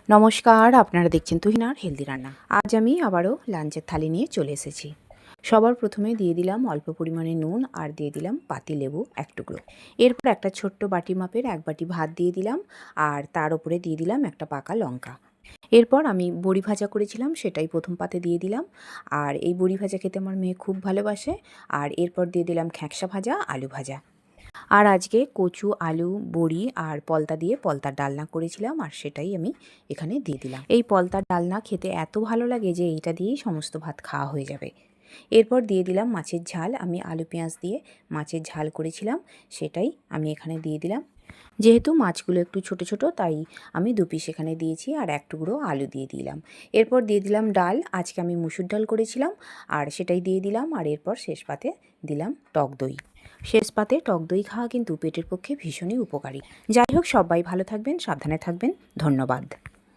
নমস্কার, আপনারা দেখছেন তুহিনার হেলদি রান্না। আজ আমি আবারও লাঞ্চের থালি নিয়ে চলে এসেছি। সবার প্রথমে দিয়ে দিলাম অল্প পরিমাণে নুন আর দিয়ে দিলাম পাতিলেবু এক টুকরো। এরপর একটা ছোট্ট বাটি মাপের এক বাটি ভাত দিয়ে দিলাম আর তার উপরে দিয়ে দিলাম একটা পাকা লঙ্কা। এরপর আমি বড়ি ভাজা করেছিলাম সেটাই প্রথম পাতে দিয়ে দিলাম। আর এই বড়ি ভাজা খেতে আমার মেয়ে খুব ভালোবাসে। আর এরপর দিয়ে দিলাম খ্যাঁকশা ভাজা, আলু ভাজা। আর আজকে কচু, আলু, বড়ি আর পলতা দিয়ে পলতার ডালনা করেছিলাম আর সেটাই আমি এখানে দিয়ে দিলাম। এই পলতার ডালনা খেতে এত ভালো লাগে যে এইটা দিয়েই সমস্ত ভাত খাওয়া হয়ে যাবে। এরপর দিয়ে দিলাম মাছের ঝাল। আমি আলু পেঁয়াজ দিয়ে মাছের ঝাল করেছিলাম, সেটাই আমি এখানে দিয়ে দিলাম। যেহেতু মাছগুলো একটু ছোট ছোট তাই আমি 2 পিস এখানে দিয়েছি আর এক টুকরো আলু দিয়ে দিলাম। এরপর দিয়ে দিলাম ডাল। আজকে আমি মুসুর ডাল করেছিলাম আর সেটাই দিয়ে দিলাম। আর এরপর শেষ পাতে দিলাম টক দই। শেষ পাতে টক দই খাওয়া কিন্তু পেটের পক্ষে ভীষণই উপকারী। যাই হোক, সবাই ভালো থাকবেন, সাবধানে থাকবেন। ধন্যবাদ।